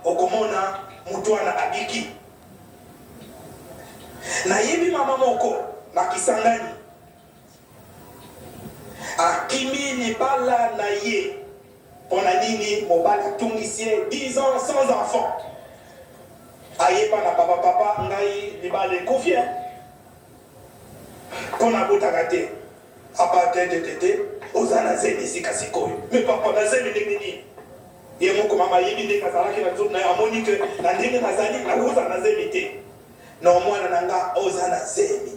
okomona mutuana abiki na yebi mama moko na Kisangani akimi libala na ye pona nini mobala tungisie 10 ans sans enfant ayeba na papa ngai libala ekufie pona botaka te apa tete ozana zemi sika sikoyo me papa na zemi ndenge nini ye moko mama yebi ndenge azalaki na nzoto na ye amoni ke na ndenge nazali nakoza na zemi te na omwana na nga oza na zemi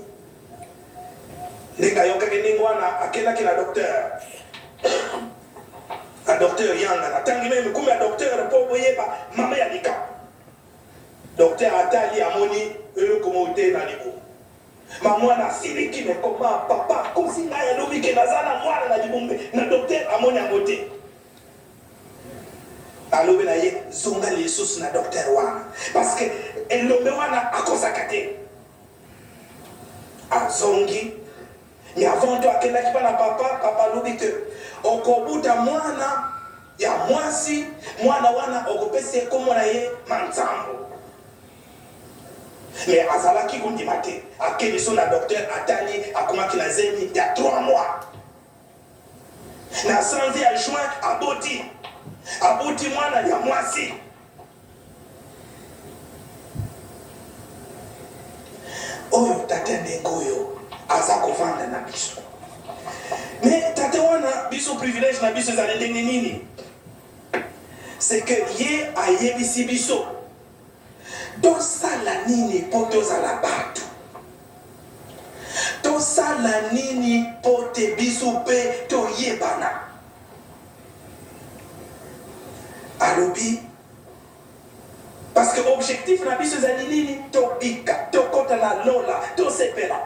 ndenge ayokaki ndenge wana akendaki na docteur yanga natangi meme kumbe ya docteur mpo boyeba mama ya lika docteur atali amoni eloko moko te na libumu mamwana asiliki mekoma papa kosi ngai alobi ke naza na mwana na libumu na docteur amoni yango te alobi na ye zonga lisusu na docteur wana parce que elombe wana akozaka te azongi mais avant to akendaki mpa na papa alobi ke okobuta mwana ya mwasi mwana wana okopesa ekomo na ye manzambo mais azalaki kondima te akende so na docteur atali akomaki na zemi ya 3 mois na sanzi ya juin aboti mwana ya mwasi oyo tate ndenge oyo aza kovanda na biso mais tate wana biso privilège na biso ezali ndenge nini c'est que ye ayebisi biso tosala nini mpo tozala bato tosala nini mpo te biso mpe toyebana alobi parce que objectif na biso ezali nini tobika tokota na lola tosepela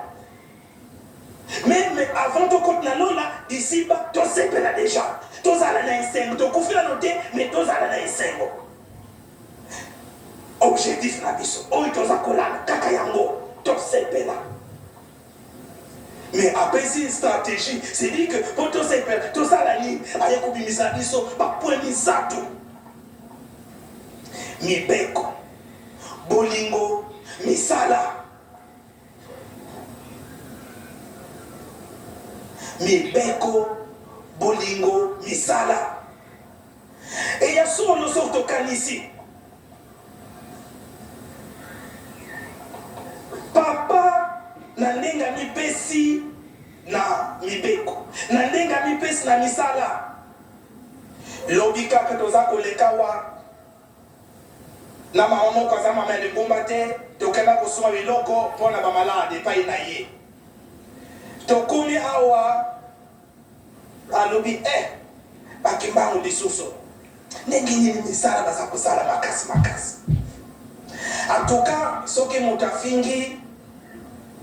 mais avant tokota na lola disiba tosepela déjà tozala na esengo tokufila no te mais tozala na esengo objectif na biso oyo toza kolala kaka yango tosepela mais apesi stratégie c'est dit que po tosepela tosala nini aye kobimisa biso bapoint misato mibeko bolingo misala mibeko bolingo misala eya solo so tokanisi papa na ndenge mipesi na mibeko na ndenge mipesi na misala lobi kaka toza koleka wa na mama moko aza mama ya libumba te tokenda kosoma biloko mpona bamalade epai na ye tokumi awa alobi bakimbango lisusu ndenge nini misala baza kosala makasi atuka soki moto afingi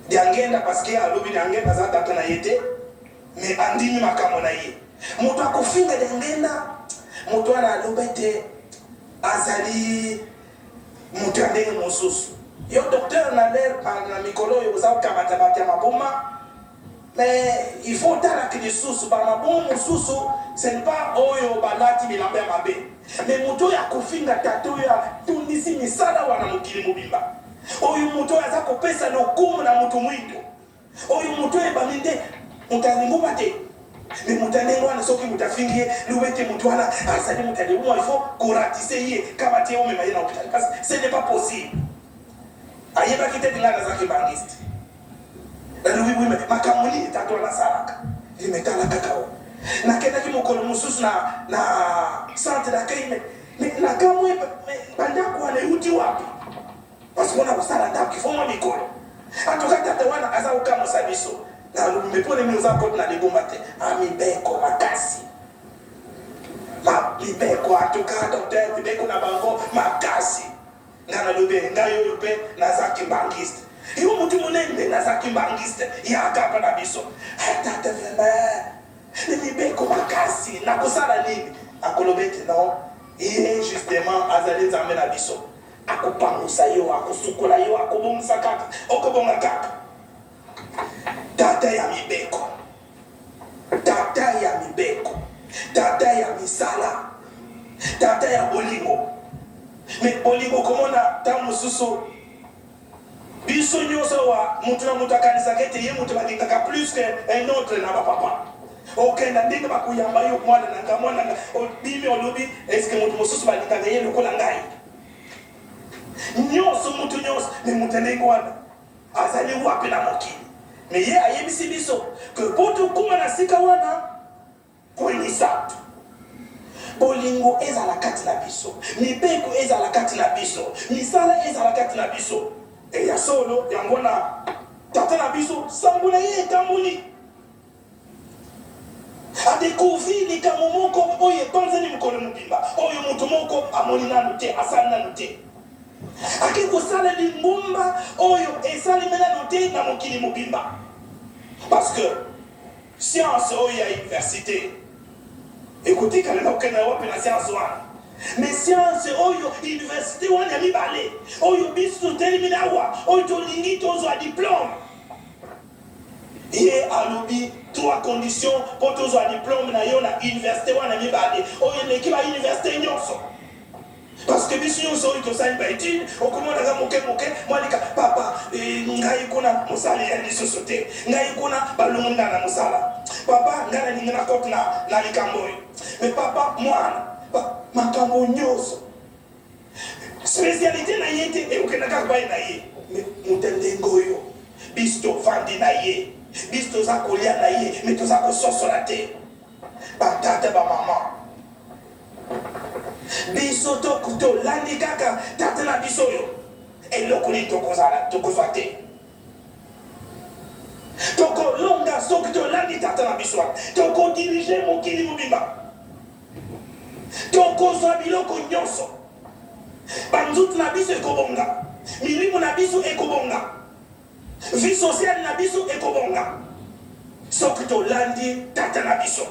diangenda paske alobi diangenda aza tata na ye te me andimi makambo na ye moto akofinga diangenda moto wana alobi te azali moto ya ndenge mosusu yo docteur na l'air na mikolo oyo oza kokamata maboma mais il faut talaki lisusu bamaboma mosusu ce n'est pas oyo balati bilamba ya mabe mais moto oyo akofinga tata oyo atundisi misala wana mokili mobimba oyo moto oyo aza kopesa lokumu na moto mwindo oyo moto oyo ebami nde moto alinguma te mais moto ndenge wana soki moto afingi ye lobi ete moto wana azali moto alinguma il faut koratise ye kaba te omema ye na hôpital parce que ce n'est pas possible ayebaki te ngai nazaki bangiste nalobi bwime makambo nini tata wana asalaka limetala kaka o nakendaki mokolo mosusu na centre d'accueil mais nakamwe bandako wana euti wapi parce que wana kosala ndako ifomwa mikolo atoka tata wana aza kokamosa biso nalobi mepone mi oza kote na libumba te mibeko makasi mibeko atoka docteur mibeko na bango makasi nga nalobi ngai oyo mpe nazaki mbangiste yo mutu monene nazaki mbangiste yaka mpa na biso tata vraiment mibeko makasi nakosala nini akolobi ete non ye justement azali nzambe na biso akopangusa yo akosukola yo akobongisa kaka okobonga kaka tata ya mibeko tata ya misala tata ya bolingo Mais bolingo komona tamu susu biso nyoso wa mutu na mutu akanisa kete ye mutu balingaka plus que un autre na papa. Okenda ndenge bakuyamba yo mwana nanga mwana nanga obimi olobi eske mutu mosusu balingaka ye lokola ngai. Nyoso mutu nyoso me mutu ndenge wana azali wapi na mokili. Mais ye ayebisi biso que poto kuma na sika wana kwenye sato. Bolingo ezala kati na biso, mibeko ezala kati na biso, misala ezala kati na biso. E ya solo yango na tata na biso sambula ye tambuli. Adécouvrir likambo moko oyo epanzani mokolo mobimba oyo moto moko amoni nanu te asali nanu te. Ake kosala lingomba oyo esali nanu te na mokili mobimba. Parce que science oyo ya université, écoutez quand même aucun Europe na science wana. Mais science oyo université wana mibale oyo biso termina wa oyo tolingi tozwa diplôme. Ye alobi 3 conditions pour tozwa diplôme na yo na université wana mibale oyo leki ba université nyonso. Parce que biso nyonso oyo tosali ba étude okomona ka moke mwalika papa ngai kuna mosali ya lisusu te ngai kuna balonga na mosala papa ngana ninga na kote na likambo oyo. Mais papa mwana makambo nyonso spécialité na ye te okenda kaka baye na ye. Mais mutende ngoyo biso vandi na ye biso toza kolia na ye mais toza kososola te batata bamama biso tolandi kaka tata na biso oyo eloko nini tokozwa te. Tokolonga soki tolandi tata na biso wana tokodirige mokili mobimba tokozwa biloko nyonso banzutu na biso ekobonga milimo na biso ekobonga vie sociale na biso ekobonga soki tolandi tata na biso.